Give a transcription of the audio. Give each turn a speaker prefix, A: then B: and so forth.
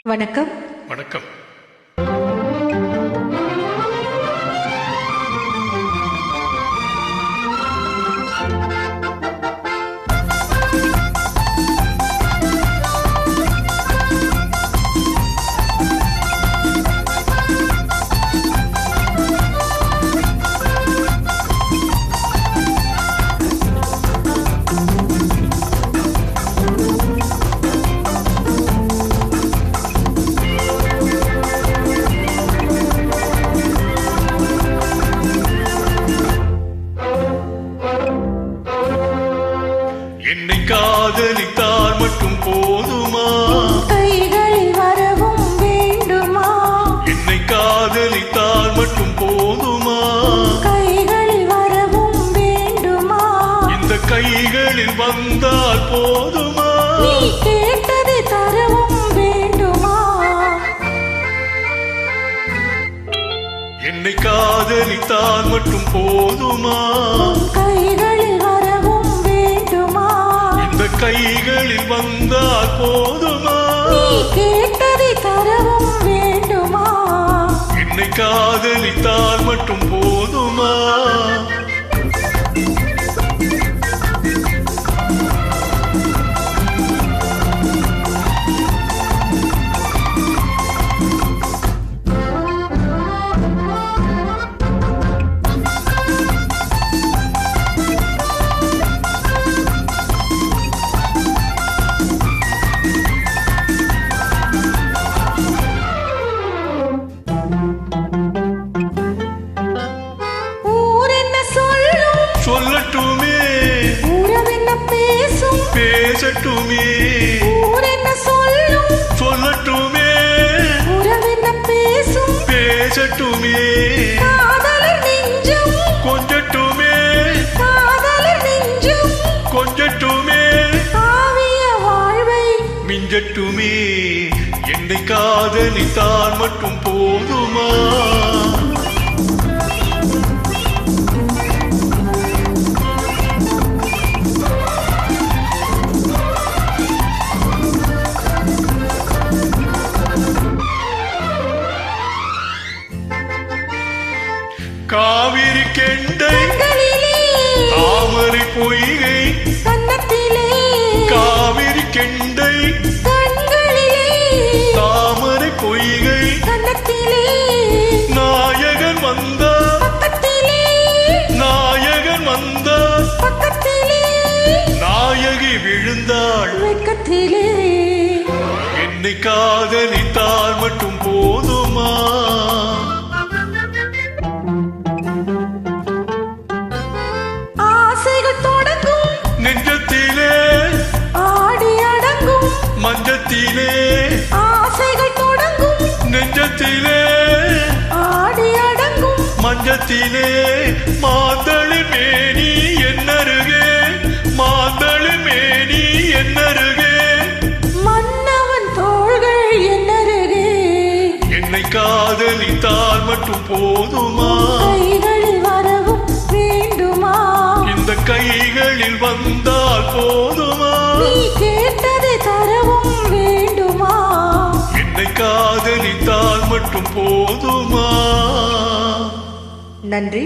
A: வணக்கம்.
B: வணக்கம். என்னை காதலித்தால் மட்டும் போதுமா?
A: கைகளில் வரவும் வேண்டுமா?
B: என்னை காதலித்தால் மட்டும் போதுமா?
A: கைகளில் வரவும் வேண்டுமா?
B: இந்த கைகளில் வந்தால் போதுமா?
A: நீ கேட்டதை தரவும் வேண்டுமா?
B: என்னை காதலித்தால் மட்டும் போதுமா?
A: கைகளில் வரவும் வேண்டுமா?
B: இந்த கைகளில் வந்தால் போதுமா?
A: நீ கேட்டதை தரவும் வேண்டுமா?
B: என்னை காதலித்தால் மட்டும் போதுமா? சொல்லட்டுமே,
A: உறவென்ன பேசும்,
B: பேசட்டுமே.
A: ஊரென்ன சொல்லும்,
B: சொல்லட்டுமே,
A: உறவென்ன பேசும்,
B: பேசட்டுமே.
A: காதலர் நெஞ்சம்
B: கொஞ்சட்டுமே,
A: காதலர் நெஞ்சம்
B: கொஞ்சட்டுமே.
A: காவிய வாழ்வை
B: மிஞ்சட்டுமே. என்னை காதலித்தால் மட்டும் போதுமா? காவிரி கெண்டை தாமரை பொய்கை
A: கன்னத்திலே,
B: காவிரி கெண்டை
A: கண்களிலே,
B: தாமரை பொய்கை
A: கன்னத்திலே,
B: நாயகன் வந்தார்
A: பக்கத்திலே,
B: நாயகன் வந்தார்
A: பக்கத்திலே,
B: நாயகி விழுந்தாள்
A: வெட்கத்திலே.
B: என்னை காதலித்தால் மட்டும் போதுமா?
A: ஆசைகள் தொடங்கும்
B: நெஞ்சத்திலே
A: ஆடி அடங்கும்,
B: மஞ்சத்திலே
A: ஆசைகள் தொடங்கும்
B: நெஞ்சத்திலே
A: ஆடி அடங்கும்,
B: மஞ்சத்திலே மாந்தளி மேனி என்னருகே, மாந்தளி மேனி என்னருகே.
A: மன்னவன் தோள்கள் என்னருகே.
B: என்னை காதலித்தால் மட்டும் போதுமா?
A: கைகளில் வரவும் வேண்டுமா?
B: இந்த கைகளில் வந்தால் போதுமா?
A: நீ கேட்டதை தரவும் வேண்டுமா?
B: என்னை காதலித்தால் மட்டும் போதுமா?
A: நன்றி.